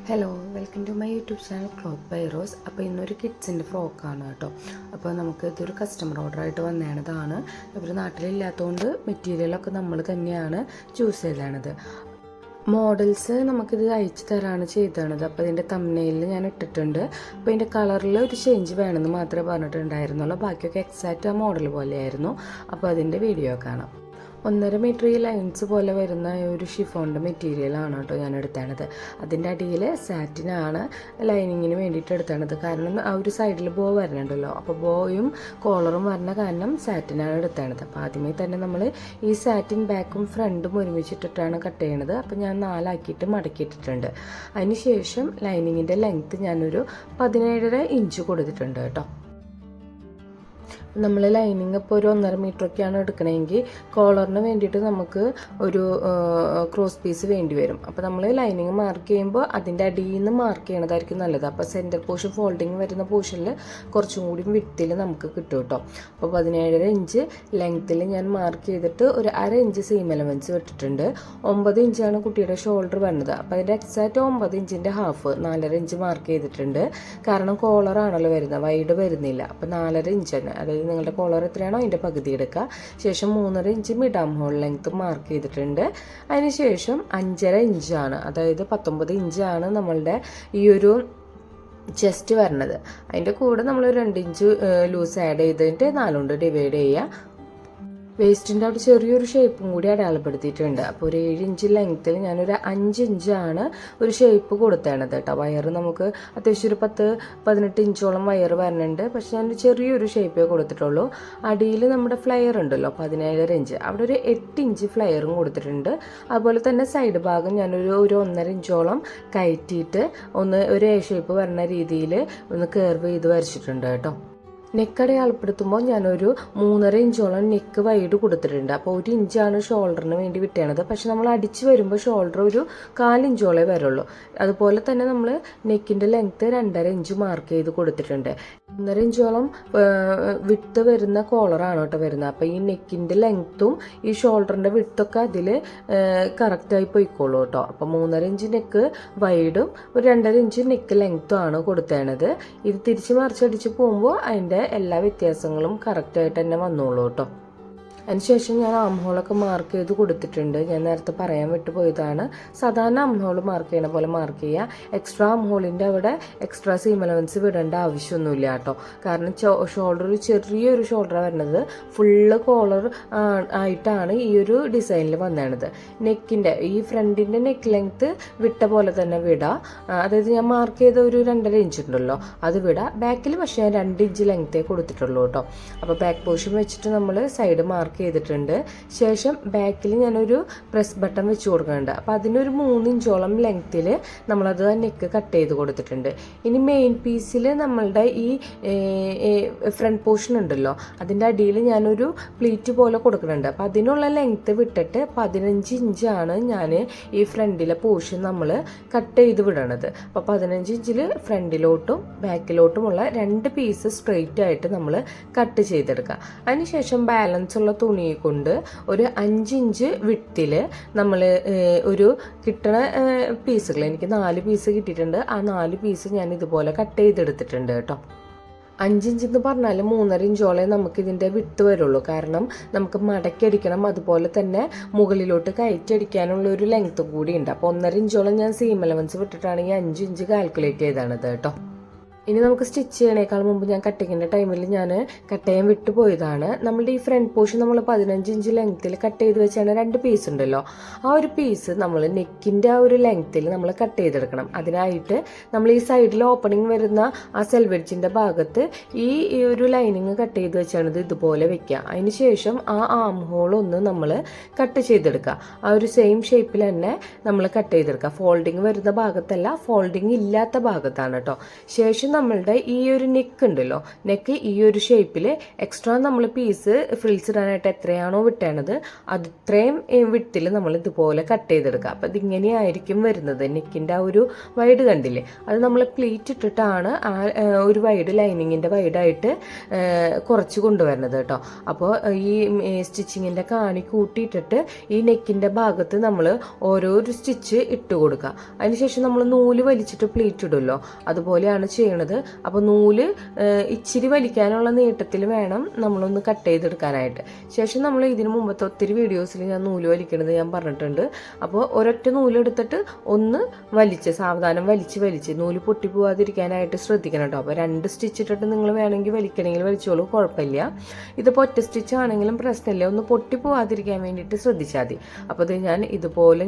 Hello, welcome to my YouTube channel Cloth by Rose. അപ്പോൾ ഇന്നൊരു കിഡ്സിൻ്റെ ഫ്രോക്കാണ് കേട്ടോ. അപ്പോൾ നമുക്ക് ഇതൊരു കസ്റ്റമർ ഓർഡറായിട്ട് വന്നതാണ്. ഇവർ നാട്ടിലില്ലാത്തതുകൊണ്ട് മെറ്റീരിയലൊക്കെ നമ്മൾ തന്നെയാണ് ചൂസ് ചെയ്തത്. മോഡൽസ് നമുക്കിത് അയച്ചു തരാണ് ചെയ്തത്. അപ്പോൾ ഇതിൻ്റെ തംബ്നെയിലിൽ ഞാൻ ഇട്ടിട്ടുണ്ട്. അപ്പോൾ ഇതിൻ്റെ കളറിൽ ഒരു ചേഞ്ച് വേണമെന്ന് മാത്രമേ പറഞ്ഞിട്ടുണ്ടായിരുന്നുള്ളൂ. ബാക്കിയൊക്കെ എക്സാക്റ്റ് ആ മോഡൽ പോലെയായിരുന്നു. അപ്പോൾ അതിൻ്റെ വീഡിയോ കാണാം. 1.5 മീറ്റർ ഈ ലൈൻസ് പോലെ വരുന്ന ഒരു ഷിഫോണിൻ്റെ മെറ്റീരിയലാണ് കേട്ടോ ഞാൻ എടുത്തത്. അതിൻ്റെ അടിയിൽ സാറ്റിനാണ് ലൈനിങ്ങിന് വേണ്ടിയിട്ട് എടുത്തത്. കാരണം ആ ഒരു സൈഡിൽ ബോ വരുന്നുണ്ടല്ലോ, അപ്പോൾ ബോയും കോളറും വരുന്ന കാരണം സാറ്റിനാണ് എടുത്തത്. അപ്പോൾ ആദ്യമേ തന്നെ നമ്മൾ ഈ സാറ്റിൻ ബാക്കും ഫ്രണ്ടും ഒരുമിച്ചിട്ടിട്ടാണ് കട്ട് ചെയ്യണത്. അപ്പോൾ ഞാൻ 4 ആക്കിയിട്ട് മടക്കിയിട്ടിട്ടുണ്ട്. അതിന് ശേഷം ലൈനിങ്ങിൻ്റെ ലെങ്ത്ത് ഞാനൊരു 17.5 ഇഞ്ച് കൊടുത്തിട്ടുണ്ട് കേട്ടോ. നമ്മൾ ലൈനിങ് ഇപ്പോൾ ഒരു 1.5 മീറ്ററൊക്കെയാണ് എടുക്കണമെങ്കിൽ കോളറിന് വേണ്ടിയിട്ട് നമുക്ക് ഒരു ക്രോസ് പീസ് വേണ്ടി വരും. അപ്പോൾ നമ്മൾ ലൈനിങ് മാർക്ക് ചെയ്യുമ്പോൾ അതിൻ്റെ അടിയിൽ നിന്ന് മാർക്ക് ചെയ്യണതായിരിക്കും നല്ലത്. അപ്പോൾ സെൻറ്റർ പോർഷൻ ഫോൾഡിങ് വരുന്ന പോർഷനിൽ കുറച്ചും കൂടി വിട്ടിൽ നമുക്ക് കിട്ടും കേട്ടോ. അപ്പോൾ 17.5 ഇഞ്ച് ലെങ്ത്തിൽ ഞാൻ മാർക്ക് ചെയ്തിട്ട് ഒരു 1/2 ഇഞ്ച് സീം എലമെൻറ്റ്സ് വിട്ടിട്ടുണ്ട്. 9 ഇഞ്ചാണ് കുട്ടിയുടെ ഷോൾഡർ വരുന്നത്. അപ്പോൾ അതിൻ്റെ എക്സാക്റ്റ് 9 ഇഞ്ചിൻ്റെ ഹാഫ് 4.5 ഇഞ്ച് മാർക്ക് ചെയ്തിട്ടുണ്ട്. കാരണം കോളറാണല്ലോ വരുന്നത്, വൈഡ് വരുന്നില്ല. അപ്പോൾ 4.5 ഇഞ്ച് തന്നെ, അതായത് നിങ്ങളുടെ കോളർ എത്രയാണോ അതിൻ്റെ പകുതി എടുക്കുക. ശേഷം 3.5 inch mid arm hole length mark ചെയ്തിട്ടുണ്ട്. അതിനുശേഷം 5.5 ഇഞ്ചാണ്, അതായത് 19 ഇഞ്ചാണ് നമ്മളുടെ ഈ ഒരു ചെസ്റ്റ് വരുന്നത്. അതിൻ്റെ കൂടെ നമ്മൾ 2 ഇഞ്ച് ലൂസ് ആഡ് ചെയ്തിട്ട് 4 കൊണ്ട് ഡിവൈഡ് ചെയ്യുക. വേസ്റ്റിൻ്റെ അവിടെ ചെറിയൊരു ഷേപ്പും കൂടി അടയാളപ്പെടുത്തിയിട്ടുണ്ട്. അപ്പോൾ ഒരു 7 ഇഞ്ച് ലെങ്ത്തിൽ ഞാനൊരു 5 ഇഞ്ചാണ് ഒരു ഷേപ്പ് കൊടുത്തേണത് കേട്ടോ. വയർ നമുക്ക് അത്യാവശ്യം ഒരു 10-18 ഇഞ്ചോളം വയർ വരുന്നുണ്ട്. പക്ഷെ ഞാൻ ചെറിയൊരു ഷേപ്പേ കൊടുത്തിട്ടുള്ളൂ. അടിയിൽ നമ്മുടെ ഫ്ലയർ ഉണ്ടല്ലോ 17.5 ഇഞ്ച്, അവിടെ ഒരു 8 ഇഞ്ച് ഫ്ലയറും കൊടുത്തിട്ടുണ്ട്. അതുപോലെ തന്നെ സൈഡ് ഭാഗം ഞാനൊരു 1.5 ഇഞ്ചോളം കയറ്റിയിട്ട് ഒരു എ ഷേപ്പ് വരുന്ന രീതിയിൽ ഒന്ന് കർവ് ചെയ്ത് വരച്ചിട്ടുണ്ട് കേട്ടോ. നെക്ക് അടയാളപ്പെടുത്തുമ്പോൾ ഞാനൊരു 3.5 ഇഞ്ചോളം നെക്ക് വൈഡ് കൊടുത്തിട്ടുണ്ട്. അപ്പോൾ 1 ഇഞ്ചാണ് ഷോൾഡറിന് വേണ്ടി വിട്ടേണത്. പക്ഷെ നമ്മൾ അടിച്ച് വരുമ്പോൾ ഷോൾഡർ ഒരു 4 ഇഞ്ചോളേ വരുള്ളൂ. അതുപോലെ തന്നെ നമ്മൾ നെക്കിൻ്റെ ലെങ്ത്ത് 2.5 ഇഞ്ച് മാർക്ക് ചെയ്ത് കൊടുത്തിട്ടുണ്ട്. 1.5 ഇഞ്ചോളം വിട്ട് വരുന്ന കോളറാണ് കേട്ടോ വരുന്നത്. അപ്പോൾ ഈ നെക്കിൻ്റെ ലെങ്ത്തും ഈ ഷോൾഡറിൻ്റെ വിട്ടൊക്കെ അതിൽ കറക്റ്റായി പോയിക്കോളൂ കേട്ടോ. അപ്പോൾ 3.5 ഇഞ്ച് നെക്ക് വൈഡും ഒരു 2.5 ഇഞ്ച് നെക്ക് ലെങ്ത്തും ആണ് കൊടുത്തേണത്. ഇത് തിരിച്ച് മറിച്ചടിച്ച് പോകുമ്പോൾ അതിൻ്റെ എല്ലാ വ്യത്യാസങ്ങളും കറക്റ്റായിട്ട് തന്നെ വന്നോളൂ കേട്ടോ. അതിനുശേഷം ഞാൻ ആം ഹോളൊക്കെ മാർക്ക് ചെയ്ത് കൊടുത്തിട്ടുണ്ട്. ഞാൻ നേരത്തെ പറയാൻ വിട്ടുപോയതാണ്. സാധാരണ ആം ഹോൾ മാർക്ക് ചെയ്യണ പോലെ മാർക്ക് ചെയ്യുക. എക്സ്ട്രാ ആം ഹോളിൻ്റെ അവിടെ എക്സ്ട്രാ സീം അലവൻസ് വിടേണ്ട ആവശ്യമൊന്നുമില്ല കേട്ടോ. കാരണം ഷോൾഡർ ചെറിയൊരു ഷോൾഡർ വരുന്നത് ഫുള്ള് കോളർ ആയിട്ടാണ് ഈ ഒരു ഡിസൈനിൽ വന്നത്. നെക്കിൻ്റെ ഈ ഫ്രണ്ടിൻ്റെ നെക്ക് ലെങ്ത്ത് വിട്ട പോലെ തന്നെ വിടാം. അതായത് ഞാൻ മാർക്ക് ചെയ്ത ഒരു 2.5 ഇഞ്ച് ഉണ്ടല്ലോ അത് വിടാം. ബാക്കിൽ പക്ഷേ ഞാൻ 2 ഇഞ്ച് ലെങ്ത്തേ കൊടുത്തിട്ടുള്ളൂ കേട്ടോ. അപ്പോൾ ബാക്ക് പോർഷൻ വെച്ചിട്ട് നമ്മൾ സൈഡ് മാർക്ക് ചെയ്തിട്ടുണ്ട്. ശേഷം ബാക്കിൽ ഞാനൊരു പ്രസ് ബട്ടൺ വെച്ച് കൊടുക്കുന്നുണ്ട്. അപ്പോൾ അതിനൊരു 3 ഇഞ്ചോളം ലെങ്ത്തിൽ നമ്മളത് നെക്ക് കട്ട് ചെയ്ത് കൊടുത്തിട്ടുണ്ട്. ഇനി മെയിൻ പീസിൽ നമ്മളുടെ ഈ ഫ്രണ്ട് പോർഷൻ ഉണ്ടല്ലോ അതിൻ്റെ അടിയിൽ ഞാനൊരു പ്ലീറ്റ് പോലെ കൊടുക്കുന്നുണ്ട്. അപ്പോൾ അതിനുള്ള ലെങ്ത്ത് വിട്ടിട്ട് 15 ഇഞ്ചാണ് ഞാൻ ഈ ഫ്രണ്ടിലെ പോർഷൻ നമ്മൾ കട്ട് ചെയ്ത് വിടണത്. അപ്പോൾ 15 ഇഞ്ചിൽ ഫ്രണ്ടിലോട്ടും ബാക്കിലോട്ടുമുള്ള 2 പീസ് സ്ട്രെയിറ്റ് ആയിട്ട് നമ്മൾ കട്ട് ചെയ്തെടുക്കുക. അതിനുശേഷം ബാലൻസ് ഉള്ള തുണി കൊണ്ട് ഒരു 5 ഇഞ്ച് വിട്ടിൽ നമ്മൾ ഒരു കിട്ടണ പീസുകൾ, എനിക്ക് 4 പീസ് കിട്ടിയിട്ടുണ്ട്. ആ 4 പീസ് ഞാൻ ഇതുപോലെ കട്ട് ചെയ്തെടുത്തിട്ടുണ്ട് കേട്ടോ. 5 ഇഞ്ച് എന്ന് പറഞ്ഞാൽ 3.5 ഇഞ്ചോളം നമുക്ക് ഇതിൻ്റെ വിട്ട് വരുള്ളൂ. കാരണം നമുക്ക് മടക്കിയടിക്കണം, അതുപോലെ തന്നെ മുകളിലോട്ട് കയറ്റിയടിക്കാനുള്ള ഒരു ലെങ്ത്ത് കൂടി ഉണ്ട്. അപ്പോൾ 1.5 ഇഞ്ചോളം ഞാൻ സീം അലവൻസ് വിട്ടിട്ടാണ് ഈ 5 ഇഞ്ച് കാൽക്കുലേറ്റ് ചെയ്താണത് കേട്ടോ. ഇനി നമുക്ക് സ്റ്റിച്ച് ചെയ്യണേക്കാൾ മുമ്പ് ഞാൻ കട്ടിങ്ങിൻ്റെ ടൈമിൽ ഞാൻ കട്ട് ചെയ്യാൻ വിട്ടുപോയതാണ്. നമ്മളുടെ ഈ ഫ്രണ്ട് പോർഷൻ നമ്മൾ 15 ഇഞ്ച് ലെങ്ത്തിൽ കട്ട് ചെയ്ത് വെച്ചാണ് 2 പീസ് ഉണ്ടല്ലോ, ആ ഒരു പീസ് നമ്മൾ നെക്കിൻ്റെ ആ ഒരു ലെങ്ത്തിൽ നമ്മൾ കട്ട് ചെയ്തെടുക്കണം. അതിനായിട്ട് നമ്മൾ ഈ സൈഡിൽ ഓപ്പണിങ് വരുന്ന ആ സെൽവെഡ്ജിൻ്റെ ഭാഗത്ത് ഈ ഒരു ലൈനിങ് കട്ട് ചെയ്ത് വെച്ചാണ് ഇതുപോലെ വെക്കുക. അതിന് ശേഷം ആ ആം ഹോൾ ഒന്ന് നമ്മൾ കട്ട് ചെയ്തെടുക്കുക. ആ ഒരു സെയിം ഷേപ്പിൽ തന്നെ നമ്മൾ കട്ട് ചെയ്തെടുക്കുക. ഫോൾഡിങ് വരുന്ന ഭാഗത്തല്ല, ഫോൾഡിങ് ഇല്ലാത്ത ഭാഗത്താണ് കേട്ടോ. ശേഷം നമ്മളുടെ ഈ ഒരു നെക്ക് ഉണ്ടല്ലോ, നെക്ക് ഈ ഒരു ഷേപ്പിൽ എക്സ്ട്രാ നമ്മൾ പീസ് ഫ്രിൽസ് ഇടാനായിട്ട് എത്രയാണോ വിട്ടേണത് അത്രയും വിട്ടിൽ നമ്മൾ ഇതുപോലെ കട്ട് ചെയ്തെടുക്കുക. അപ്പം ഇതിങ്ങനെയായിരിക്കും വരുന്നത്. നെക്കിൻ്റെ ആ ഒരു വൈഡ് കണ്ടില്ലേ, അത് നമ്മൾ പ്ലീറ്റ് ഇട്ടിട്ടാണ് ആ ഒരു വൈഡ് ലൈനിങ്ങിൻ്റെ വൈഡായിട്ട് കുറച്ച് കൊണ്ടുവരുന്നത് കേട്ടോ. അപ്പോൾ ഈ സ്റ്റിച്ചിങ്ങിൻ്റെ കാണി കൂട്ടിയിട്ടിട്ട് ഈ നെക്കിൻ്റെ ഭാഗത്ത് നമ്മൾ ഓരോരു സ്റ്റിച്ച് ഇട്ട് കൊടുക്കുക. അതിനുശേഷം നമ്മൾ നൂല് വലിച്ചിട്ട് പ്ലീറ്റ് ഇടുമല്ലോ, അതുപോലെയാണ് ചെയ്യണത്. അപ്പോൾ നൂല് ഇച്ചിരി വലിക്കാനുള്ള നീട്ടത്തിൽ വേണം നമ്മളൊന്ന് കട്ട് ചെയ്തെടുക്കാനായിട്ട്. ശേഷം നമ്മൾ ഇതിന് മുമ്പത്തെ ഒത്തിരി വീഡിയോസിൽ ഞാൻ നൂല് വലിക്കണത് ഞാൻ പറഞ്ഞിട്ടുണ്ട്. അപ്പോൾ ഒരൊറ്റ നൂലെടുത്തിട്ട് ഒന്ന് സാവധാനം വലിച്ച് നൂല് പൊട്ടിപ്പോവാതിരിക്കാനായിട്ട് ശ്രദ്ധിക്കണം കേട്ടോ. അപ്പോൾ 2 സ്റ്റിച്ച് ഇട്ടിട്ട് നിങ്ങൾ വേണമെങ്കിൽ വലിക്കണമെങ്കിൽ വലിച്ചോളൂ, കുഴപ്പമില്ല. ഇതിപ്പോൾ ഒറ്റ സ്റ്റിച്ച് ആണെങ്കിലും പ്രശ്നമില്ല, ഒന്ന് പൊട്ടിപ്പോവാതിരിക്കാൻ വേണ്ടിയിട്ട് ശ്രദ്ധിച്ചാൽ മതി. അപ്പോൾ ഇത് ഞാൻ ഇതുപോലെ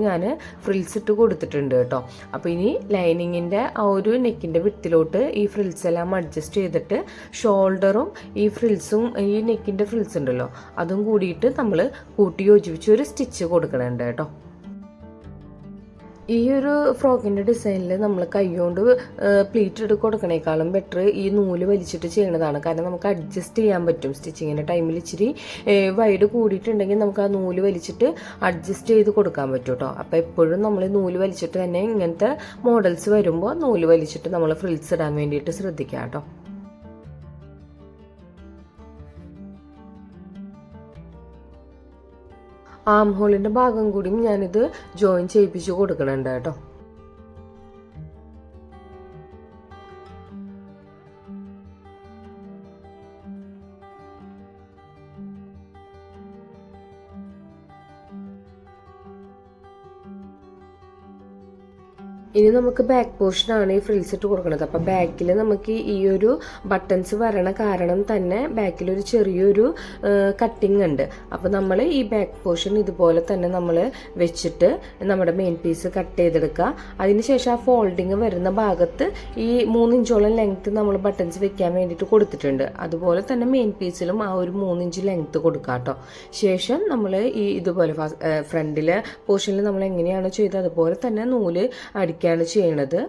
ഫ്രിൽസ് ഇട്ട് കൊടുത്തിട്ടുണ്ട് കേട്ടോ. അപ്പോൾ ഇനി ലൈനിങ്ങിൻ്റെ ആ ഒരു നെക്കിൻ്റെ വിട്ടിലോട്ട് ഈ ഫ്രിൽസ് എല്ലാം അഡ്ജസ്റ്റ് ചെയ്തിട്ട് ഷോൾഡറും ഈ ഫ്രിൽസും ഈ നെക്കിൻ്റെ ഫ്രിൽസ് ഉണ്ടല്ലോ അതും കൂടിയിട്ട് നമ്മൾ കൂട്ടി യോജിപ്പിച്ച് ഒരു സ്റ്റിച്ച് കൊടുക്കണുണ്ട് കേട്ടോ. ഈ ഒരു ഫ്രോക്കിൻ്റെ ഡിസൈനിൽ നമ്മൾ കൈകൊണ്ട് പ്ലീറ്റ് ഇട്ട് കൊടുക്കണേക്കാളും ബെറ്റർ ഈ നൂല് വലിച്ചിട്ട് ചെയ്യണതാണ്. കാരണം നമുക്ക് അഡ്ജസ്റ്റ് ചെയ്യാൻ പറ്റും. സ്റ്റിച്ചിങ്ങിൻ്റെ ടൈമിൽ ഇച്ചിരി വൈഡ് കൂടിയിട്ടുണ്ടെങ്കിൽ നമുക്ക് ആ നൂല് വലിച്ചിട്ട് അഡ്ജസ്റ്റ് ചെയ്ത് കൊടുക്കാൻ പറ്റും കേട്ടോ. അപ്പോൾ എപ്പോഴും നമ്മൾ നൂല് വലിച്ചിട്ട് തന്നെ ഇങ്ങനത്തെ മോഡൽസ് വരുമ്പോൾ നൂല് വലിച്ചിട്ട് നമ്മൾ ഫ്രിൽസ് ഇടാൻ വേണ്ടിയിട്ട് ശ്രദ്ധിക്കാം കേട്ടോ. ആം ഹോളിൻ്റെ ഭാഗം കൂടിയും ഞാനിത് ജോയിൻ ചെയ്യിപ്പിച്ച് കൊടുക്കണുണ്ട് കേട്ടോ. ഇനി നമുക്ക് ബാക്ക് പോർഷനാണ് ഈ ഫ്രിൽസ് ഇട്ട് കൊടുക്കുന്നത്. അപ്പം ബാക്കിൽ നമുക്ക് ഈ ഒരു ബട്ടൺസ് വരണ കാരണം തന്നെ ബാക്കിലൊരു ചെറിയൊരു കട്ടിങ് ഉണ്ട്. അപ്പോൾ നമ്മൾ ഈ ബാക്ക് പോർഷൻ ഇതുപോലെ തന്നെ നമ്മൾ വെച്ചിട്ട് നമ്മുടെ മെയിൻ പീസ് കട്ട് ചെയ്തെടുക്കുക. അതിനുശേഷം ആ ഫോൾഡിങ് വരുന്ന ഭാഗത്ത് ഈ 3 ഇഞ്ചോളം ലെങ്ത്ത് നമ്മൾ ബട്ടൺസ് വെക്കാൻ വേണ്ടിയിട്ട് കൊടുത്തിട്ടുണ്ട്. അതുപോലെ തന്നെ മെയിൻ പീസിലും ആ ഒരു 3 ഇഞ്ച് ലെങ്ത്ത് കൊടുക്കുക കേട്ടോ. ശേഷം നമ്മൾ ഈ ഇതുപോലെ ഫ്രണ്ടിലെ പോർഷനിൽ നമ്മൾ എങ്ങനെയാണോ ചെയ്തത് അതുപോലെ തന്നെ നൂല് അടിക്കാണ് ചെയ്യണത്.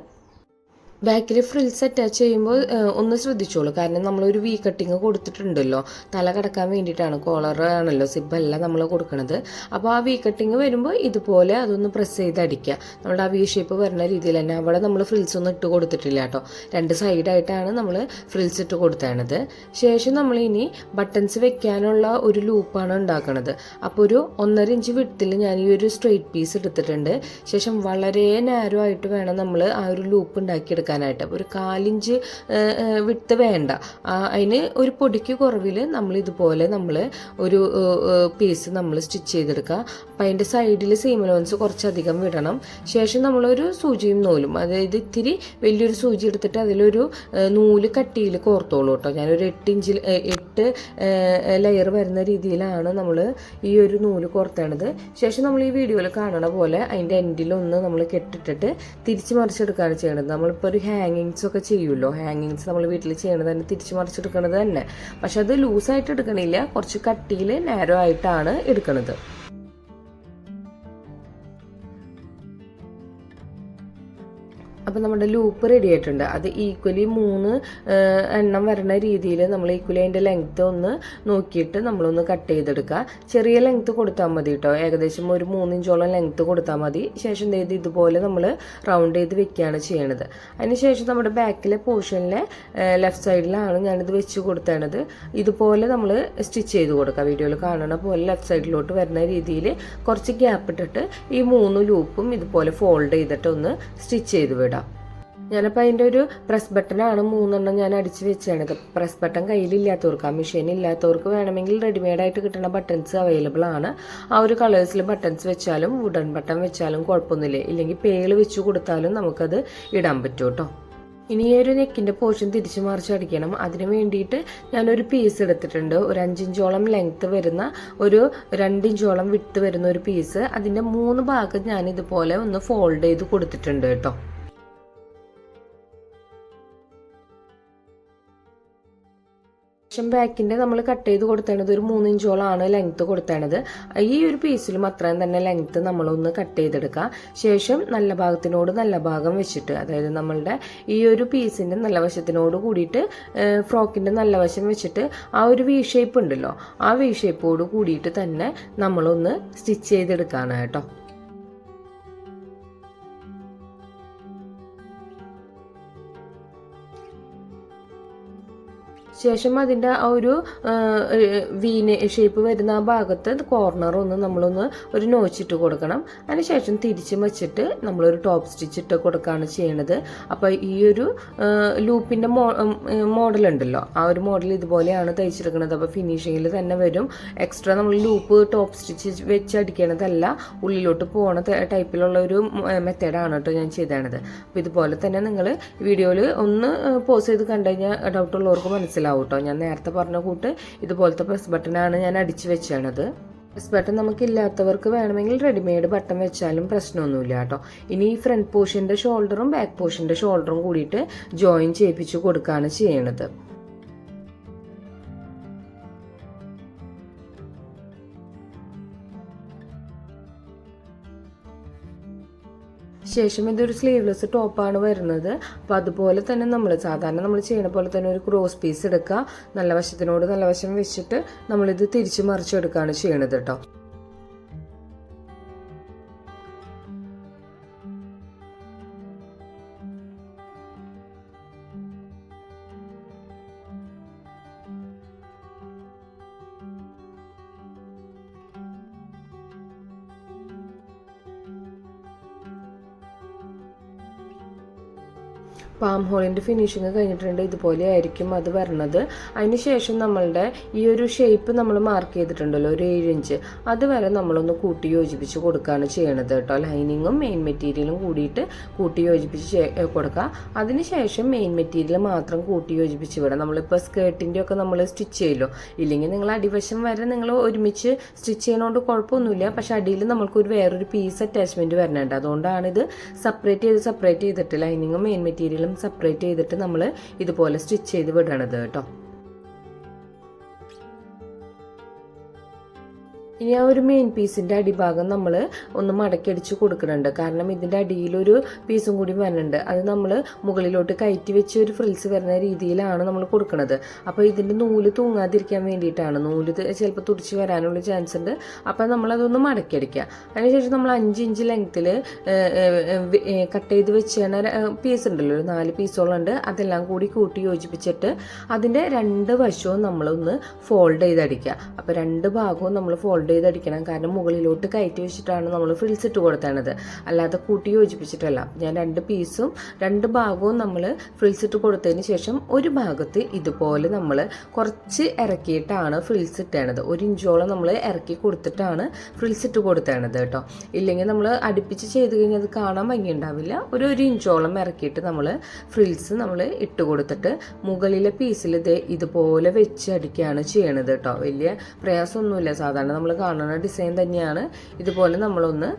ബാക്കിൽ ഫ്രിൽസ് അറ്റാച്ച് ചെയ്യുമ്പോൾ ഒന്ന് ശ്രദ്ധിച്ചോളൂ. കാരണം നമ്മളൊരു വി കട്ടിങ് കൊടുത്തിട്ടുണ്ടല്ലോ, തല കടക്കാൻ വേണ്ടിയിട്ടാണ്. കോളർ ആണല്ലോ, സിബല്ല നമ്മൾ കൊടുക്കുന്നത്. അപ്പോൾ ആ വി കട്ടിങ് വരുമ്പോൾ ഇതുപോലെ അതൊന്ന് പ്രസ് ചെയ്ത് അടിക്കുക. നമ്മുടെ ആ വി ഷേപ്പ് വരുന്ന രീതിയിൽ തന്നെ. അവിടെ നമ്മൾ ഫ്രിൽസ് ഒന്നും ഇട്ട് കൊടുത്തിട്ടില്ല കേട്ടോ. 2 സൈഡായിട്ടാണ് നമ്മൾ ഫ്രിൽസ് ഇട്ട് കൊടുത്തത്. ശേഷം നമ്മൾ ഇനി ബട്ടൺസ് വെക്കാനുള്ള ഒരു ലൂപ്പാണ് ഉണ്ടാക്കുന്നത്. അപ്പോൾ ഒരു 1.5 ഇഞ്ച് വിട്ടിൽ ഞാൻ ഈ ഒരു സ്ട്രെയിറ്റ് പീസ് എടുത്തിട്ടുണ്ട്. ശേഷം വളരെ നാരോ ആയിട്ട് വേണം നമ്മൾ ആ ഒരു ലൂപ്പ് ഉണ്ടാക്കിയെടുക്കാൻ. ഒരു 4 ഇഞ്ച് വിട്ട് വേണ്ട. അതിന് ഒരു പൊടിക്ക് കുറവിൽ നമ്മൾ ഇതുപോലെ ഒരു പീസ് നമ്മൾ സ്റ്റിച്ച് ചെയ്തെടുക്കുക. അപ്പം അതിൻ്റെ സൈഡിൽ സീം അലവൻസ് കുറച്ചധികം വിടണം. ശേഷം നമ്മളൊരു സൂചിയും നൂലും, അതായത് ഇത്തിരി വലിയൊരു സൂചി എടുത്തിട്ട് അതിലൊരു നൂല് കട്ടിയിൽ കോർത്തോളൂ കേട്ടോ. ഞാനൊരു 8 ലെയർ വരുന്ന രീതിയിലാണ് നമ്മൾ ഈ ഒരു നൂല് കോർത്തേണ്ടത്. ശേഷം നമ്മൾ ഈ വീഡിയോയിൽ കാണണ പോലെ അതിൻ്റെ എൻഡിലൊന്ന് നമ്മൾ കെട്ടിട്ടിട്ട് തിരിച്ച് മറിച്ചെടുക്കുകയാണ് ചെയ്യണത്. നമ്മളിപ്പോൾ ഒരു ഹാങ്ങിങ്സ് ഒക്കെ ചെയ്യുമല്ലോ, ഹാങ്ങിങ്സ് നമ്മൾ വീട്ടിൽ ചെയ്യണത് തന്നെ തിരിച്ച് മറിച്ചെടുക്കണത് തന്നെ. പക്ഷെ അത് ലൂസായിട്ട് എടുക്കണില്ല, കുറച്ച് കട്ടിയിൽ നാരോ ആയിട്ടാണ് എടുക്കണത്. അപ്പോൾ നമ്മുടെ ലൂപ്പ് റെഡി ആയിട്ടുണ്ട്. അത് ഈക്വലി 3 എണ്ണം വരുന്ന രീതിയിൽ നമ്മൾ ഈക്വലി അതിൻ്റെ ലെങ്ത്ത് ഒന്ന് നോക്കിയിട്ട് നമ്മളൊന്ന് കട്ട് ചെയ്തെടുക്കുക. ചെറിയ ലെങ്ത്ത് കൊടുത്താൽ മതി കേട്ടോ. ഏകദേശം ഒരു 3 ഇഞ്ചോളം ലെങ്ത്ത് കൊടുത്താൽ മതി. ശേഷം ഇതുപോലെ നമ്മൾ റൗണ്ട് ചെയ്ത് വെക്കുകയാണ് ചെയ്യണത്. അതിനുശേഷം നമ്മുടെ ബാക്കിലെ പോർഷനിലെ ലെഫ്റ്റ് സൈഡിലാണ് ഞാനിത് വെച്ച് കൊടുത്തേണ്ടത്. ഇതുപോലെ നമ്മൾ സ്റ്റിച്ച് ചെയ്ത് കൊടുക്കുക. വീഡിയോയിൽ കാണുന്ന പോലെ ലെഫ്റ്റ് സൈഡിലോട്ട് വരുന്ന രീതിയിൽ കുറച്ച് ഗ്യാപ്പ് ഇട്ടിട്ട് ഈ 3 ലൂപ്പും ഇതുപോലെ ഫോൾഡ് ചെയ്തിട്ട് ഒന്ന് സ്റ്റിച്ച് ചെയ്ത് വിടാം. ഞാനപ്പോൾ അതിൻ്റെ ഒരു പ്രസ് ബട്ടണാണ് 3 എണ്ണം ഞാൻ അടിച്ച് വെച്ചാണ്. പ്രസ് ബട്ടൺ കയ്യിലില്ലാത്തവർക്ക്, ആ മെഷീൻ ഇല്ലാത്തവർക്ക് വേണമെങ്കിൽ റെഡിമെയ്ഡായിട്ട് കിട്ടുന്ന ബട്ടൺസ് അവൈലബിൾ ആണ്. ആ ഒരു കളേഴ്സിൽ ബട്ടൺസ് വെച്ചാലും വുഡൻ ബട്ടൺ വെച്ചാലും കുഴപ്പമൊന്നുമില്ല. ഇല്ലെങ്കിൽ പേള് വെച്ച് കൊടുത്താലും നമുക്കത് ഇടാൻ പറ്റും കേട്ടോ. ഇനി ഈ ഒരു നെക്കിൻ്റെ പോർഷൻ തിരിച്ച് മറിച്ച് അടിക്കണം. അതിന് വേണ്ടിയിട്ട് ഞാനൊരു പീസ് എടുത്തിട്ടുണ്ട്. ഒരു 5 ഇഞ്ചോളം ലെങ്ത്ത് വരുന്ന ഒരു 2 ഇഞ്ചോളം വിട്ട് വരുന്ന ഒരു പീസ്. അതിൻ്റെ 3 ഭാഗം ഞാൻ ഇതുപോലെ ഒന്ന് ഫോൾഡ് ചെയ്ത് കൊടുത്തിട്ടുണ്ട് കേട്ടോ. ബാക്കിൻ്റെ നമ്മൾ കട്ട് ചെയ്ത് കൊടുത്തേണ്ടത് ഒരു 3 ഇഞ്ചോളാണ് ലെങ്ത്ത് കൊടുത്തേണ്ടത്. ഈ ഒരു പീസിലും അത്രയും തന്നെ ലെങ്ത്ത് നമ്മളൊന്ന് കട്ട് ചെയ്തെടുക്കുക. ശേഷം നല്ല ഭാഗത്തിനോട് നല്ല ഭാഗം വെച്ചിട്ട്, അതായത് നമ്മളുടെ ഈ ഒരു പീസിൻ്റെ നല്ല വശത്തിനോട് കൂടിയിട്ട് ഫ്രോക്കിൻ്റെ നല്ല വശം വെച്ചിട്ട് ആ ഒരു വി ഷേപ്പ് ഉണ്ടല്ലോ, ആ വി ഷേപ്പോട് കൂടിയിട്ട് തന്നെ നമ്മളൊന്ന് സ്റ്റിച്ച് ചെയ്തെടുക്കുകയാണ് കേട്ടോ. ശേഷം അതിൻ്റെ ആ ഒരു വി ഷേപ്പ് വരുന്ന ആ ഭാഗത്ത് കോർണർ നമ്മളൊന്ന് ഒരു നോച്ചിട്ട് കൊടുക്കണം. അതിനുശേഷം തിരിച്ചും വെച്ചിട്ട് നമ്മളൊരു ടോപ്പ് സ്റ്റിച്ച് ഇട്ട് കൊടുക്കുകയാണ് ചെയ്യണത്. അപ്പോൾ ഈ ഒരു ലൂപ്പിൻ്റെ മോഡൽ ഉണ്ടല്ലോ, ആ ഒരു മോഡൽ ഇതുപോലെയാണ് തയ്ച്ചെടുക്കുന്നത്. അപ്പോൾ ഫിനിഷിങ്ങിൽ തന്നെ വരും. എക്സ്ട്രാ നമ്മൾ ലൂപ്പ് ടോപ്പ് സ്റ്റിച്ച് വെച്ച് അടിക്കണതല്ല, ഉള്ളിലോട്ട് പോണ ടൈപ്പിലുള്ള ഒരു മെത്തേഡാണ് കേട്ടോ ഞാൻ ചെയ്തത്. അപ്പോൾ ഇതുപോലെ തന്നെ നിങ്ങൾ വീഡിയോയിൽ ഒന്ന് പോസ് ചെയ്ത് കണ്ടു കഴിഞ്ഞാൽ ഡൗട്ടുള്ളവർക്ക് മനസ്സിലാവും കേട്ടോ. ഞാൻ നേരത്തെ പറഞ്ഞ കൂട്ട് ഇതുപോലത്തെ പ്രസ് ബട്ടനാണ് ഞാൻ അടിച്ചു വെച്ചത്. പ്രസ് ബട്ടൺ നമുക്കില്ലാത്തവർക്ക് വേണമെങ്കിൽ റെഡിമെയ്ഡ് ബട്ടൺ വെച്ചാലും പ്രശ്നമൊന്നുമില്ല കേട്ടോ. ഇനി ഈ ഫ്രണ്ട് പോർഷൻ്റെ ഷോൾഡറും ബാക്ക് പോർഷൻ്റെ ഷോൾഡറും കൂടിയിട്ട് ജോയിൻ ചെയ്യിപ്പിച്ച് കൊടുക്കുകയാണ് ചെയ്യണത്. ശേഷം ഇതൊരു സ്ലീവ്ലെസ് ടോപ്പാണ് വരുന്നത്. അപ്പോൾ അതുപോലെ തന്നെ നമ്മൾ സാധാരണ നമ്മൾ ചെയ്യുന്ന പോലെ തന്നെ ഒരു ക്രോസ് പീസ് എടുക്കുക, നല്ല വശത്തിനോട് നല്ല വശം വെച്ചിട്ട് നമ്മളിത് തിരിച്ച് മറിച്ചെടുക്കുകയാണ് ചെയ്യണത് കേട്ടോ. പാം ഹോളിൻ്റെ ഫിനിഷിങ് കഴിഞ്ഞിട്ടുണ്ട്. ഇതുപോലെ ആയിരിക്കും അത് വരണത്. അതിനുശേഷം നമ്മളുടെ ഈ ഒരു ഷേപ്പ് നമ്മൾ മാർക്ക് ചെയ്തിട്ടുണ്ടല്ലോ, ഒരു 7 ഇഞ്ച്, അതുവരെ നമ്മളൊന്ന് കൂട്ടി യോജിപ്പിച്ച് കൊടുക്കുകയാണ് ചെയ്യണത് കേട്ടോ. ലൈനിങ്ങും മെയിൻ മെറ്റീരിയലും കൂടിയിട്ട് കൂട്ടി യോജിപ്പിച്ച് കൊടുക്കുക. അതിനുശേഷം മെയിൻ മെറ്റീരിയൽ മാത്രം കൂട്ടി യോജിപ്പിച്ച് വിടാം. നമ്മളിപ്പോൾ സ്കേർട്ടിൻ്റെ ഒക്കെ നമ്മൾ സ്റ്റിച്ച് ചെയ്യുമല്ലോ, ഇല്ലെങ്കിൽ നിങ്ങൾ അടിവശം വരെ നിങ്ങൾ ഒരുമിച്ച് സ്റ്റിച്ച് ചെയ്യുന്നതുകൊണ്ട് കുഴപ്പമൊന്നുമില്ല. പക്ഷെ അടിയിൽ നമ്മൾക്കൊരു വേറൊരു പീസ് അറ്റാച്ച്മെൻറ്റ് വരണുണ്ട്. അതുകൊണ്ടാണിത് സെപ്പറേറ്റ് ചെയ്തിട്ട് ലൈനിങ്ങും മെയിൻ മെറ്റീരിയലും സെപ്പറേറ്റ് ചെയ്തിട്ട് നമ്മൾ ഇതുപോലെ സ്റ്റിച്ച് ചെയ്ത് വിടണത് കേട്ടോ. ഇനി ആ ഒരു മെയിൻ പീസിൻ്റെ അടിഭാഗം നമ്മൾ ഒന്ന് മടക്കിയടിച്ച് കൊടുക്കുന്നുണ്ട്. കാരണം ഇതിൻ്റെ അടിയിലൊരു പീസും കൂടി വരുന്നുണ്ട്. അത് നമ്മൾ മുകളിലോട്ട് കയറ്റി വെച്ച് ഒരു ഫ്രിൽസ് വരുന്ന രീതിയിലാണ് നമ്മൾ കൊടുക്കുന്നത്. അപ്പോൾ ഇതിൻ്റെ നൂല് തൂങ്ങാതിരിക്കാൻ വേണ്ടിയിട്ടാണ്. നൂല് ചിലപ്പോൾ തുടിച്ച് വരാനുള്ള ചാൻസ് ഉണ്ട്. അപ്പോൾ നമ്മളതൊന്ന് മടക്കിയടിക്കുക. അതിനുശേഷം നമ്മൾ 5 ഇഞ്ച് ലെങ്ത്തിൽ കട്ട് ചെയ്ത് വെച്ചാണ് പീസ് ഉണ്ടല്ലോ, ഒരു 4 പീസോളം ഉണ്ട്. അതെല്ലാം കൂടി കൂട്ടി യോജിപ്പിച്ചിട്ട് അതിൻ്റെ 2 വശവും നമ്മളൊന്ന് ഫോൾഡ് ചെയ്തടിക്കുക. അപ്പോൾ 2 ഭാഗവും നമ്മൾ ഫോൾഡ് ചെയ്തടിക്കണം. കാരണം മുകളിലോട്ട് കയറ്റി വെച്ചിട്ടാണ് നമ്മൾ ഫ്രിൽസ് ഇട്ട് കൊടുത്തത്, അല്ലാതെ കൂട്ടി യോജിപ്പിച്ചിട്ടല്ല. ഞാൻ 2 പീസും 2 ഭാഗവും നമ്മൾ ഫ്രിൽസ് ഇട്ട് കൊടുത്തതിന് ശേഷം ഒരു ഭാഗത്ത് ഇതുപോലെ നമ്മൾ കുറച്ച് ഇറക്കിയിട്ടാണ് ഫ്രിൽസ് ഇട്ടേണത്. 1 ഇഞ്ചോളം നമ്മൾ ഇറക്കി കൊടുത്തിട്ടാണ് ഫ്രിൽസ് ഇട്ട് കൊടുത്തേണത് കേട്ടോ. ഇല്ലെങ്കിൽ നമ്മൾ അടുപ്പിച്ച് ചെയ്ത് കഴിഞ്ഞാൽ അത് കാണാൻ ഭംഗിയുണ്ടാവില്ല. ഒരു 1 ഇഞ്ചോളം ഇറക്കിയിട്ട് നമ്മൾ ഫ്രിൽസ് നമ്മൾ ഇട്ട് കൊടുത്തിട്ട് മുകളിലെ പീസിൽ ഇതുപോലെ വെച്ച് അടിക്കുകയാണ് ചെയ്യണത് കേട്ടോ. വലിയ പ്രയാസമൊന്നുമില്ല. സാധാരണ നമ്മൾ കാണുന്ന ഡിസൈൻ തന്നെയാണ്. ഇതുപോലെ നമ്മളൊന്ന്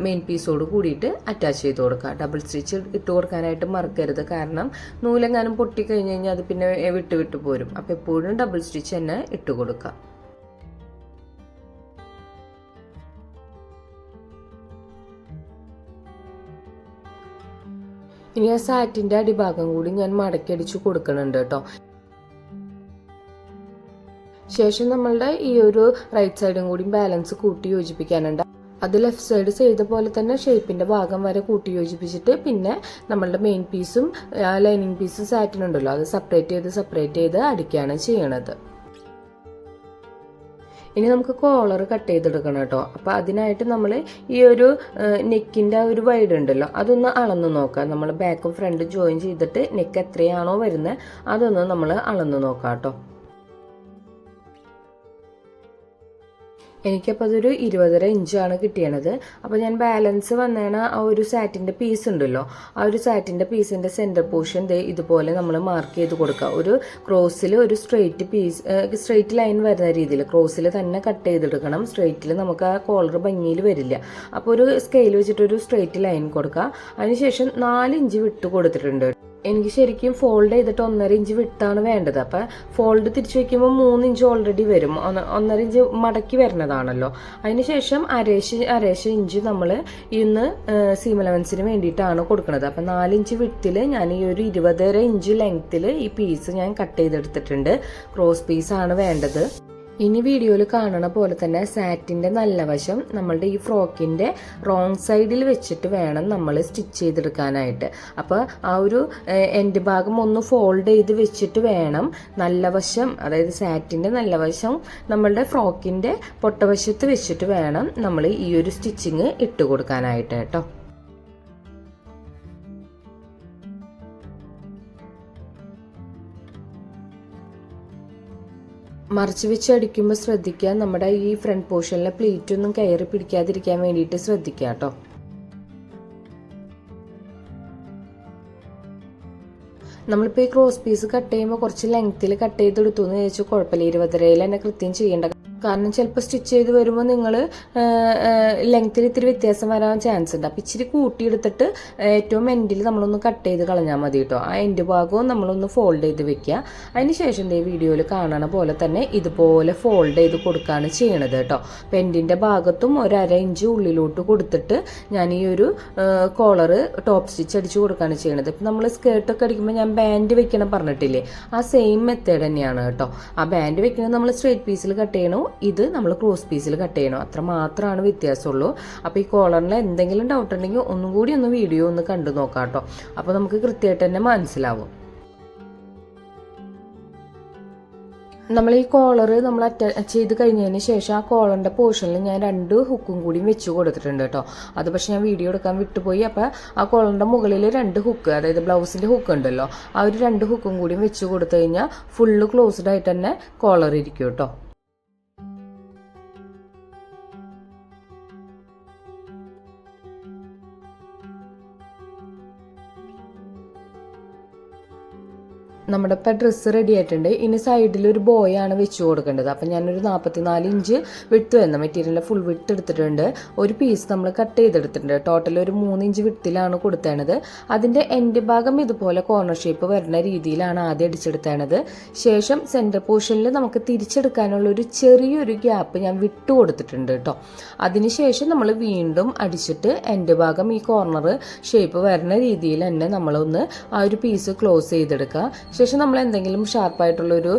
മെയിൻ പീസോട് കൂടിയിട്ട് അറ്റാച്ച് ചെയ്ത് കൊടുക്കുക. ഡബിൾ സ്റ്റിച്ച് ഇട്ട് കൊടുക്കാനായിട്ട് മറക്കരുത്. കാരണം നൂലെങ്ങാനും പൊട്ടിക്കഴിഞ്ഞ് കഴിഞ്ഞാൽ അത് പിന്നെ വിട്ട് പോരും. അപ്പോൾ എപ്പോഴും ഡബിൾ സ്റ്റിച്ച് തന്നെ ഇട്ട് കൊടുക്കുക. ഇനി ആ സാറ്റിൻ്റെ അടിഭാഗം കൂടി ഞാൻ മടക്കിയടിച്ച് കൊടുക്കുന്നുണ്ട് കേട്ടോ. ശേഷം നമ്മളുടെ ഈ ഒരു റൈറ്റ് സൈഡും കൂടി ബാലൻസ് കൂട്ടി യോജിപ്പിക്കാനുണ്ട്. അത് ലെഫ്റ്റ് സൈഡ് ചെയ്ത പോലെ തന്നെ ഷേപ്പിൻ്റെ ഭാഗം വരെ കൂട്ടി യോജിപ്പിച്ചിട്ട് പിന്നെ നമ്മളുടെ മെയിൻ പീസും ലൈനിങ് പീസും സാറ്റിനുണ്ടല്ലോ, അത് സെപ്പറേറ്റ് ചെയ്ത് അടിക്കുകയാണ് ചെയ്യണത്. ഇനി നമുക്ക് കോളർ കട്ട് ചെയ്തെടുക്കണം കേട്ടോ. അപ്പോൾ അതിനായിട്ട് നമ്മൾ ഈ ഒരു നെക്കിൻ്റെ ആ ഒരു വൈഡ് ഉണ്ടല്ലോ, അതൊന്ന് അളന്ന് നോക്കാം. നമ്മൾ ബാക്കും ഫ്രണ്ടും ജോയിൻ ചെയ്തിട്ട് നെക്ക് എത്രയാണോ വരുന്നത് അതൊന്ന് നമ്മൾ അളന്ന് നോക്കാം കേട്ടോ. എനിക്കപ്പോൾ അതൊരു 20.5 ഇഞ്ചാണ് കിട്ടിയണത്. അപ്പോൾ ഞാൻ ബാലൻസ് വന്നേണ ആ ഒരു സാറ്റിൻ്റെ പീസ് ഉണ്ടല്ലോ, ആ ഒരു സാറ്റിൻ്റെ പീസിൻ്റെ സെൻറ്റർ പോർഷൻ ഇതുപോലെ നമ്മൾ മാർക്ക് ചെയ്ത് കൊടുക്കുക. ഒരു ക്രോസിൽ ഒരു സ്ട്രെയിറ്റ് ലൈൻ വരുന്ന രീതിയിൽ ക്രോസിൽ തന്നെ കട്ട് ചെയ്തെടുക്കണം. സ്ട്രെയിറ്റിൽ നമുക്ക് ആ കോളർ ഭംഗിയിൽ വരില്ല. അപ്പോൾ ഒരു സ്കെയിൽ വെച്ചിട്ട് ഒരു സ്ട്രെയിറ്റ് ലൈൻ കൊടുക്കുക. അതിനുശേഷം 4 ഇഞ്ച് വിട്ട് കൊടുത്തിട്ടുണ്ട്. എനിക്ക് ശരിക്കും ഫോൾഡ് ചെയ്തിട്ട് 1.5 ഇഞ്ച് വിട്ടാണ് വേണ്ടത്. അപ്പം ഫോൾഡ് തിരിച്ചു വെക്കുമ്പോൾ 3 ഇഞ്ച് ഓൾറെഡി വരും. 1.5 ഇഞ്ച് മടക്കി വരുന്നതാണല്ലോ. അതിനുശേഷം അരേശ ഇഞ്ച് നമ്മൾ ഇന്ന് സീം അലവൻസിന് വേണ്ടിയിട്ടാണ് കൊടുക്കുന്നത്. അപ്പം 4 ഇഞ്ച് വിട്ടിൽ ഞാൻ ഈ ഒരു 20.5 ഇഞ്ച് ലെങ്ത്തിൽ ഈ പീസ് ഞാൻ കട്ട് ചെയ്തെടുത്തിട്ടുണ്ട്. ക്രോസ് പീസാണ് വേണ്ടത്. ഇനി വീഡിയോയിൽ കാണുന്ന പോലെ തന്നെ സാറ്റിൻ്റെ നല്ല വശം നമ്മളുടെ ഈ ഫ്രോക്കിൻ്റെ റോങ് സൈഡിൽ വെച്ചിട്ട് വേണം നമ്മൾ സ്റ്റിച്ച് ചെയ്തെടുക്കാനായിട്ട്. അപ്പോൾ ആ ഒരു എൻഡ് ഭാഗം ഒന്ന് ഫോൾഡ് ചെയ്ത് വെച്ചിട്ട് വേണം നല്ല വശം, അതായത് സാറ്റിൻ്റെ നല്ല വശം നമ്മളുടെ ഫ്രോക്കിൻ്റെ പൊട്ടവശത്ത് വെച്ചിട്ട് വേണം നമ്മൾ ഈ ഒരു സ്റ്റിച്ചിങ് ഇട്ട് കൊടുക്കാനായിട്ട് കേട്ടോ. മറിച്ച് വെച്ച് അടിക്കുമ്പോൾ ശ്രദ്ധിക്കുക, നമ്മുടെ ഈ ഫ്രണ്ട് പോർഷനിലെ പ്ലീറ്റ് ഒന്നും കയറി പിടിക്കാതിരിക്കാൻ വേണ്ടിയിട്ട് ശ്രദ്ധിക്കുക കേട്ടോ. നമ്മളിപ്പോൾ ഈ ക്രോസ് പീസ് കട്ട് ചെയ്യുമ്പോൾ കുറച്ച് ലെങ്ത്തിൽ കട്ട് ചെയ്തെടുത്തു എന്ന് ചോദിച്ചാൽ കുഴപ്പമില്ല. 20.5 തന്നെ കൃത്യം ചെയ്യേണ്ട. കാരണം ചിലപ്പോൾ സ്റ്റിച്ച് ചെയ്ത് വരുമ്പോൾ നിങ്ങൾ ലെങ്ത്തിൽ ഇത്തിരി വ്യത്യാസം വരാൻ ചാൻസ് ഉണ്ട്. അപ്പോൾ ഇച്ചിരി കൂട്ടിയെടുത്തിട്ട് ഏറ്റവും എൻഡിൽ നമ്മളൊന്ന് കട്ട് ചെയ്ത് കളഞ്ഞാൽ മതി കേട്ടോ. ആ എൻഡ് ഭാഗവും നമ്മളൊന്ന് ഫോൾഡ് ചെയ്ത് വെക്കുക. അതിന് ശേഷം ഈ വീഡിയോയിൽ കാണണ പോലെ തന്നെ ഇതുപോലെ ഫോൾഡ് ചെയ്ത് കൊടുക്കുകയാണ് ചെയ്യണത് കേട്ടോ. അപ്പോൾ എൻഡിൻ്റെ ഭാഗത്തും 1/2 ഇഞ്ച് ഉള്ളിലോട്ട് കൊടുത്തിട്ട് ഞാൻ ഈ ഒരു കോളർ ടോപ്പ് സ്റ്റിച്ച് അടിച്ച് കൊടുക്കുകയാണ് ചെയ്യണത്. ഇപ്പം നമ്മൾ സ്കേർട്ടൊക്കെ അടിക്കുമ്പോൾ ഞാൻ ബാൻഡ് വെക്കണം പറഞ്ഞിട്ടില്ലേ, ആ സെയിം മെത്തേഡ് തന്നെയാണ് കേട്ടോ. ആ ബാൻഡ് വെക്കുന്നത് നമ്മൾ സ്ട്രേറ്റ് പീസിൽ കട്ട് ചെയ്യണോ, ഇത് നമ്മൾ ക്രോസ് പീസിൽ കട്ട് ചെയ്യണം. അത്ര മാത്രമാണ് വ്യത്യാസമുള്ളൂ. അപ്പോൾ ഈ കോളറിൽ എന്തെങ്കിലും ഡൗട്ട് ഉണ്ടെങ്കിൽ ഒന്നും കൂടി ഒന്ന് വീഡിയോ ഒന്ന് കണ്ടു നോക്കാം കേട്ടോ. അപ്പോൾ നമുക്ക് കൃത്യമായിട്ട് തന്നെ മനസ്സിലാവും. നമ്മൾ ഈ കോളർ നമ്മൾ ചെയ്ത് കഴിഞ്ഞതിന് ശേഷം ആ കോളറിൻ്റെ പോർഷനിൽ ഞാൻ 2 ഹുക്കും കൂടി വെച്ച് കൊടുത്തിട്ടുണ്ട് കേട്ടോ. അത് പക്ഷെ ഞാൻ വീഡിയോ എടുക്കാൻ വിട്ടുപോയി. അപ്പോൾ ആ കോളറിൻ്റെ മുകളിൽ 2 ഹുക്ക്, അതായത് ബ്ലൗസിൻ്റെ ഹുക്ക് ഉണ്ടല്ലോ, ആ ഒരു 2 ഹുക്കും കൂടി വെച്ച് കൊടുത്തു കഴിഞ്ഞാൽ ഫുള്ള് ക്ലോസ്ഡ് ആയിട്ട് തന്നെ കോളർ ഇരിക്കും കേട്ടോ. നമ്മുടെ ഇപ്പം ഡ്രസ്സ് റെഡി ആയിട്ടുണ്ട്. ഇനി സൈഡിൽ ഒരു ബോയാണ് വെച്ച് കൊടുക്കേണ്ടത്. അപ്പം ഞാനൊരു 44 ഇഞ്ച് വിട്ട് വരുന്ന മെറ്റീരിയൽ ഫുൾ വിട്ട് എടുത്തിട്ടുണ്ട്. ഒരു പീസ് നമ്മൾ കട്ട് ചെയ്തെടുത്തിട്ടുണ്ട്. ടോട്ടൽ ഒരു 3 ഇഞ്ച് വിട്ടിലാണ് കൊടുത്തേണത്. അതിൻ്റെ എൻഡ് ഭാഗം ഇതുപോലെ കോർണർ ഷേപ്പ് വരുന്ന രീതിയിലാണ് ആദ്യം അടിച്ചെടുത്തേണത്. ശേഷം സെൻറ്റർ പോർഷനിൽ നമുക്ക് തിരിച്ചെടുക്കാനുള്ള ഒരു ചെറിയൊരു ഗ്യാപ്പ് ഞാൻ വിട്ട് കൊടുത്തിട്ടുണ്ട് കേട്ടോ. അതിനുശേഷം നമ്മൾ വീണ്ടും അടിച്ചിട്ട് എൻഡ് ഭാഗം ഈ കോർണർ ഷേപ്പ് വരുന്ന രീതിയിൽ തന്നെ നമ്മളൊന്ന് ആ ഒരു പീസ് ക്ലോസ് ചെയ്തെടുക്കുക. ശേഷം നമ്മൾ എന്തെങ്കിലും ഷാർപ്പായിട്ടുള്ളൊരു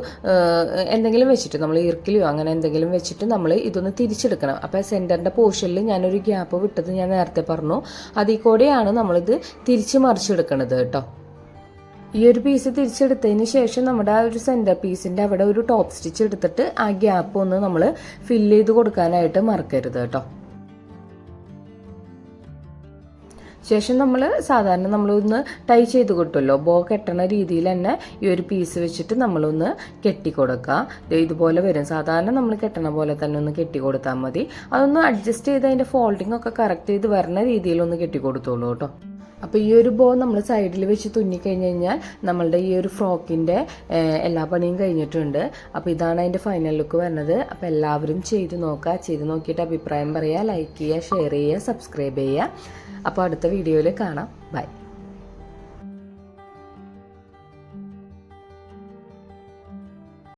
എന്തെങ്കിലും വെച്ചിട്ട് നമ്മൾ ഇർക്കിലോ അങ്ങനെ എന്തെങ്കിലും വെച്ചിട്ട് നമ്മൾ ഇതൊന്ന് തിരിച്ചെടുക്കണം. അപ്പോൾ സെൻറ്ററിൻ്റെ പോർഷനിൽ ഞാനൊരു ഗ്യാപ്പ് വിട്ടത് ഞാൻ നേരത്തെ പറഞ്ഞു, അതിൽ കൂടെയാണ് നമ്മളിത് തിരിച്ച് മറിച്ചെടുക്കണത് കേട്ടോ. ഈ ഒരു പീസ് തിരിച്ചെടുത്തതിന് ശേഷം നമ്മുടെ ആ ഒരു സെൻറ്റർ പീസിൻ്റെ അവിടെ ഒരു ടോപ്പ് സ്റ്റിച്ച് എടുത്തിട്ട് ആ ഗ്യാപ്പ് ഒന്ന് നമ്മൾ ഫില്ല് ചെയ്ത് കൊടുക്കാനായിട്ട് മറക്കരുത് കേട്ടോ. ശേഷം നമ്മൾ സാധാരണ നമ്മളൊന്ന് ടൈ ചെയ്ത് കിട്ടുമല്ലോ, ബോ കെട്ടണ രീതിയിൽ തന്നെ ഈ ഒരു പീസ് വെച്ചിട്ട് നമ്മളൊന്ന് കെട്ടിക്കൊടുക്കുക. ഇതുപോലെ വരും. സാധാരണ നമ്മൾ കെട്ടണ പോലെ തന്നെ ഒന്ന് കെട്ടിക്കൊടുത്താൽ മതി. അതൊന്ന് അഡ്ജസ്റ്റ് ചെയ്ത് അതിൻ്റെ ഫോൾഡിംഗ് ഒക്കെ കറക്റ്റ് ചെയ്ത് വരുന്ന രീതിയിലൊന്ന് കെട്ടിക്കൊടുത്തോളൂ കേട്ടോ. അപ്പോൾ ഈ ഒരു ബോ നമ്മൾ സൈഡിൽ വെച്ച് തുന്നിക്കഴിഞ്ഞ് കഴിഞ്ഞാൽ നമ്മളുടെ ഈ ഒരു ഫ്രോക്കിൻ്റെ എല്ലാ പണിയും കഴിഞ്ഞിട്ടുണ്ട്. അപ്പോൾ ഇതാണ് അതിൻ്റെ ഫൈനൽ ലുക്ക് വരുന്നത്. അപ്പോൾ എല്ലാവരും ചെയ്ത് നോക്കുക. ചെയ്ത് നോക്കിയിട്ട് അഭിപ്രായം പറയുക, ലൈക്ക് ചെയ്യുക, ഷെയർ ചെയ്യുക, സബ്സ്ക്രൈബ് ചെയ്യുക. അപ്പോൾ അടുത്ത വീഡിയോയിൽ കാണാം. ബൈ.